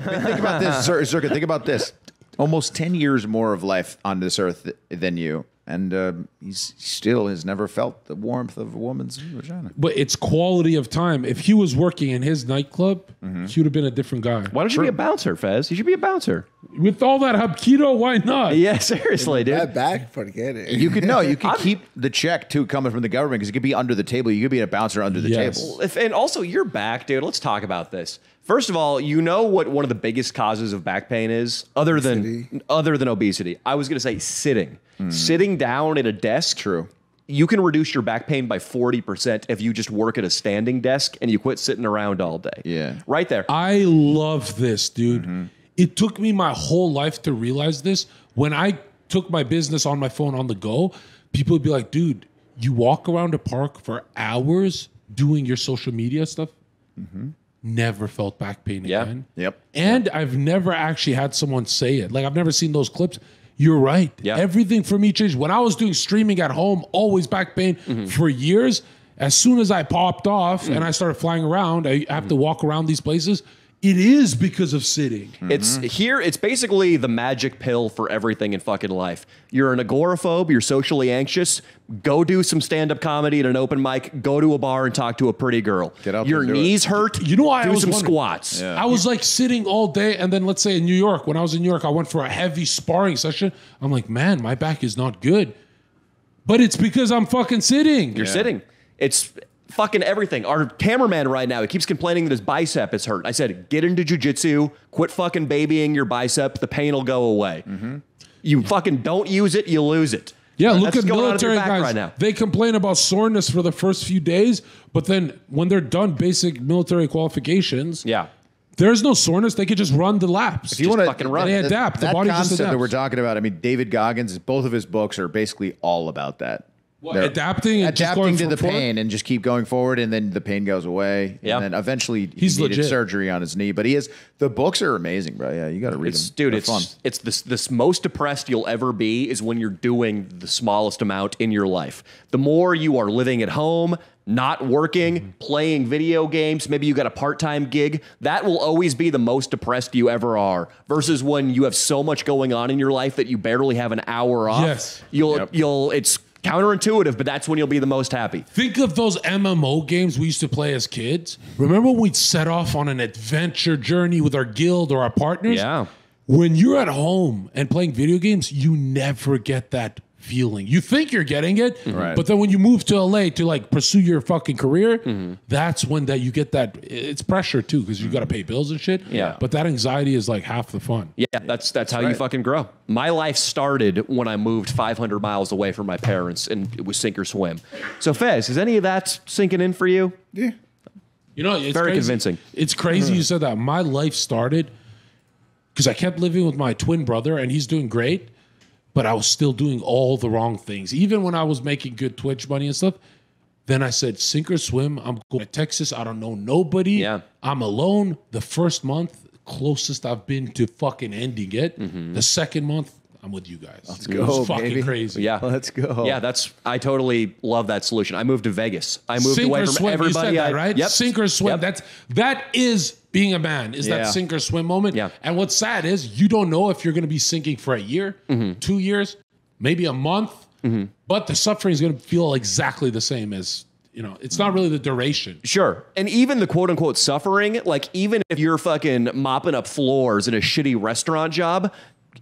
Think about this, Zerka. Think about this. Almost 10 years more of life on this earth than you. And he still has never felt the warmth of a woman's vagina. But it's quality of time. If he was working in his nightclub, he would have been a different guy. Why don't you be a bouncer, Fez? You should be a bouncer. With all that Hapkido, why not? Yeah, seriously, dude. That back, forget it. You could keep the check too coming from the government because it could be under the table. You could be a bouncer under the table. And also, you're back, dude. Let's talk about this. First of all, you know what one of the biggest causes of back pain is, other than obesity. I was going to say sitting. Sitting down at a desk. True. You can reduce your back pain by 40% if you just work at a standing desk and you quit sitting around all day. Yeah. Right there. I love this, dude. It took me my whole life to realize this. When I took my business on my phone on the go, people would be like, dude, you walk around a park for hours doing your social media stuff? Never felt back pain again. Yep. And I've never actually had someone say it. Like, I've never seen those clips. You're right. Yeah. Everything for me changed. When I was doing streaming at home, always back pain for years. As soon as I popped off and I started flying around, I have to walk around these places. It is because of sitting. It's basically the magic pill for everything in fucking life. You're an agoraphobe, you're socially anxious, go do some stand-up comedy at an open mic, go to a bar and talk to a pretty girl. Get up Your and do knees it. hurt, You know why I do was some wondering- squats. I was like sitting all day, and then let's say in New York, when I was in New York, I went for a heavy sparring session. I'm like, man, my back is not good. But it's because I'm fucking sitting. You're sitting. It's fucking everything. Our cameraman right now, he keeps complaining that his bicep is hurt. I said, get into jujitsu, quit fucking babying your bicep, the pain will go away. You fucking don't use it, you lose it. Yeah, That's look at going on with your military back guys. right now. They complain about soreness for the first few days, but then when they're done basic military qualifications, Yeah. there's no soreness. They could just run the laps. If you want to fucking run. They adapt. The that body just concept that adapts. we're talking about, I mean, David Goggins, both of his books are basically all about that. They're adapting and just going adapting to the forward? pain and just keep going forward, and then the pain goes away. Yeah. And then eventually He's he needed legit. surgery on his knee. But the books are amazing, bro. Yeah, you got to read them. Dude, They're fun. it's this most depressed you'll ever be is when you're doing the smallest amount in your life. The more you are living at home, not working, playing video games, maybe you got a part-time gig, that will always be the most depressed you ever are. Versus when you have so much going on in your life that you barely have an hour off. Yes. It's counterintuitive, but that's when you'll be the most happy. Think of those MMO games we used to play as kids. Remember when we'd set off on an adventure journey with our guild or our partners? Yeah. When you're at home and playing video games, you never get that feeling. You think you're getting it, Right. but then when you move to LA to like pursue your fucking career, that's when that you get that. It's pressure too because you got to pay bills and shit. Yeah. But that anxiety is like half the fun. Yeah, that's how you fucking grow. My life started when I moved 500 miles away from my parents, and it was sink or swim. So, Fez, is any of that sinking in for you? Yeah. You know, it's Very crazy. convincing. It's crazy you said that. My life started because I kept living with my twin brother, and he's doing great, but I was still doing all the wrong things. Even when I was making good Twitch money and stuff, then I said, sink or swim. I'm going to Texas. I don't know nobody. Yeah. I'm alone. The first month, closest I've been to fucking ending it. The second month, I'm with you guys. Let's go, It's fucking baby. crazy. Yeah. Let's go. Yeah, I totally love that solution. I moved to Vegas. I moved Sink away or from swim. everybody. You said that, right? Yep. Sink or swim. Yep. That is being a man. Is Yeah. that sink or swim moment? Yeah. And what's sad is you don't know if you're going to be sinking for a year, 2 years, maybe a month, but the suffering is going to feel exactly the same as It's not really the duration. Sure. And even the quote unquote suffering, like even if you're fucking mopping up floors in a shitty restaurant job,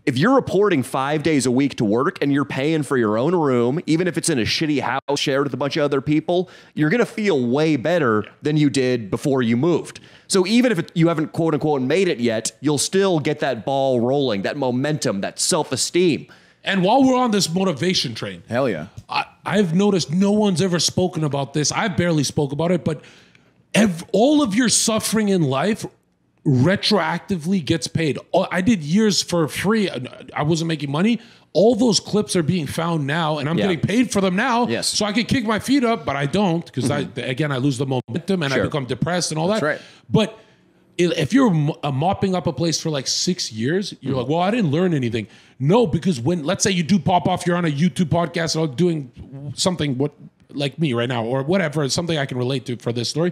if you're reporting 5 days a week to work and you're paying for your own room, even if it's in a shitty house shared with a bunch of other people, you're going to feel way better than you did before you moved. So even if you haven't quote unquote made it yet, you'll still get that ball rolling, that momentum, that self-esteem. And while we're on this motivation train, Hell yeah. I've noticed no one's ever spoken about this. I barely spoke about it, but all of your suffering in life retroactively gets paid. I did years for free. I wasn't making money. All those clips are being found now, and I'm getting paid for them now. Yes. So I can kick my feet up, but I don't because I lose the momentum and I become depressed and all that. right. But if you're mopping up a place for like 6 years, you're like, well, I didn't learn anything. No, because let's say you do pop off, you're on a YouTube podcast or doing something like me right now or whatever, something I can relate to for this story.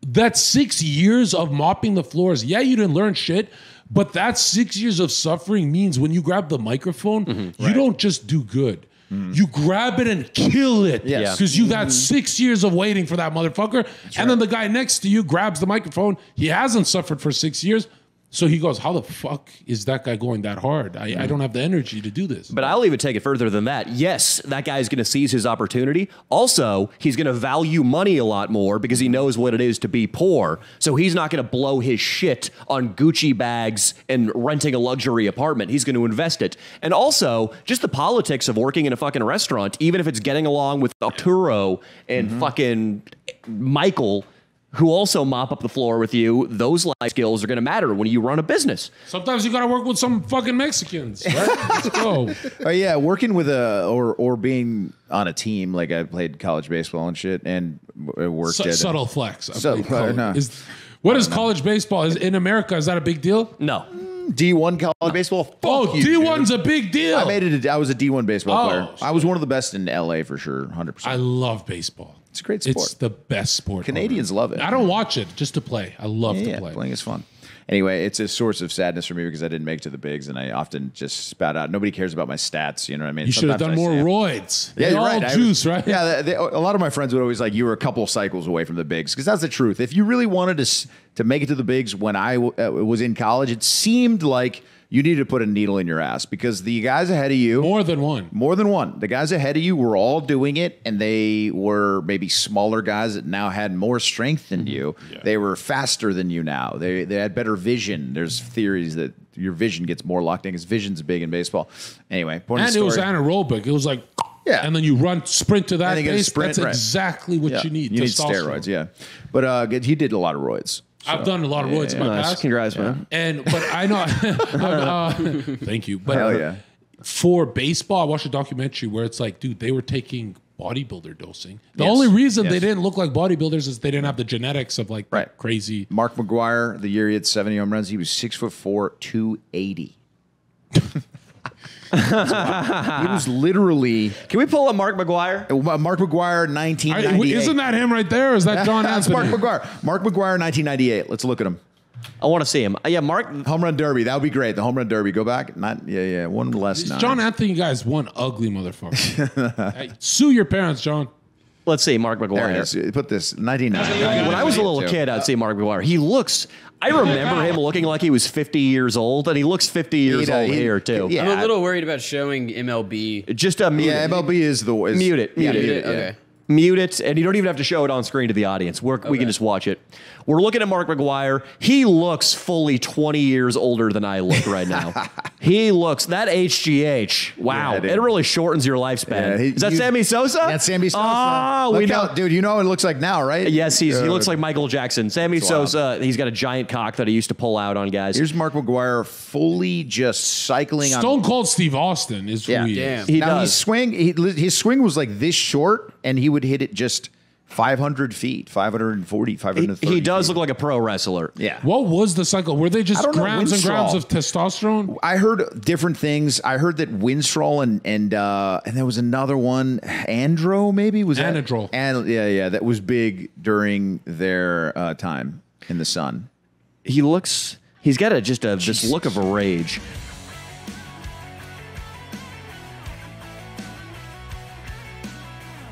That's 6 years of mopping the floors. Yeah, you didn't learn shit, but that 6 years of suffering means when you grab the microphone, you don't just do good. You grab it and kill it. Yes. Because you've had 6 years of waiting for that motherfucker. And then the guy next to you grabs the microphone. He hasn't suffered for 6 years. So he goes, how the fuck is that guy going that hard? I don't have the energy to do this. But I'll even take it further than that. Yes, that guy's going to seize his opportunity. Also, he's going to value money a lot more because he knows what it is to be poor. So he's not going to blow his shit on Gucci bags and renting a luxury apartment. He's going to invest it. And also, just the politics of working in a fucking restaurant, even if it's getting along with Arturo and fucking Michael, who also mop up the floor with you, those life skills are going to matter when you run a business. Sometimes you got to work with some fucking Mexicans, right? Let's go. Yeah, working with or being on a team, like I played college baseball and shit, and worked at Subtle flex. No. What is college baseball? In America, is that a big deal? No. D1 college baseball. Fuck you, D1's dude. a big deal. I made it. I was a D1 baseball player. shit. I was one of the best in LA for sure, 100%. I love baseball. It's a great sport. It's the best sport. Canadians ever. love it. I don't watch it just to play. I love to Yeah, play. playing is fun. Anyway, it's a source of sadness for me because I didn't make it to the bigs, and I often just spout out. Nobody cares about my stats. You know what I mean? You should have done Sometimes I more say- roids. Yeah, They you're all right. juice, right? Yeah, a lot of my friends would always like, you were a couple cycles away from the bigs, because that's the truth. If you really wanted to make it to the bigs when I was in college, it seemed like you needed to put a needle in your ass because the guys ahead of you, More than one. the guys ahead of you were all doing it, and they were maybe smaller guys that now had more strength than you. Yeah. They were faster than you now. They had better vision. There's theories that your vision gets more locked in because vision's big in baseball. Anyway, point of And the it was story. anaerobic. It was like, Yeah. and then you sprint to that And they get a pace. sprint, That's right. exactly what Yeah. you need. You need Testosterone. steroids, yeah. But he did a lot of roids. I've done a lot of roids in my Nice. past. Congrats, man. But I know. Thank you. But Hell yeah. for baseball, I watched a documentary where it's like, dude, they were taking bodybuilder dosing. The Yes. only reason they Yes. didn't look like bodybuilders is they didn't have the genetics of like Right. crazy. Mark McGuire, the year he had 70 home runs, he was 6'4", 280. He was literally Can we pull up Mark McGuire? Mark McGuire, 1998. Isn't that him right there? Or is that John That's Anthony? Mark McGuire. Mark McGuire, 1998. Let's look at him. I want to see him. Yeah, Mark. Home run derby. That would be great. The home run derby. Go back. One less. Nine. John Anthony guy's one ugly motherfucker. Hey, sue your parents, John. Let's see, Mark There McGuire. it is. Put this 1990. When I was a little kid, I'd see Mark McGuire. He looks. I remember him looking like he was 50 years old, and he looks 50 years old here too. Yeah. I'm a little worried about showing MLB. Just mute Yeah, it. MLB is the Mute it. Yeah, Mute mute it. it. Yeah. Okay. Mute it, and you don't even have to show it on screen to the audience. We can just watch it. We're looking at Mark McGuire. He looks fully 20 years older than I look right now. He looks, that HGH, wow, Yeah, dude. it really shortens your lifespan. Yeah, Is that Sammy Sosa? That's Sammy Sosa. Oh, Look we know. how- dude. You know what it looks like now, right? Yes, he looks like Michael Jackson. Sammy That's wild. Sosa, he's got a giant cock that he used to pull out on guys. Here's Mark McGuire fully just cycling on. Stone Cold Steve Austin is who Yeah. he Damn. is. He now does. his swing was like this short, and he would hit it just 500 feet, 540, 530. He does feet. look like a pro wrestler. Yeah. What was the cycle? Were they just I don't know, grams and grams Winstrol. of testosterone? I heard different things. I heard that Winstrol and there was another one, Andro maybe was that? Anadrol. And yeah, that was big during their time in the sun. He's got this look of a rage.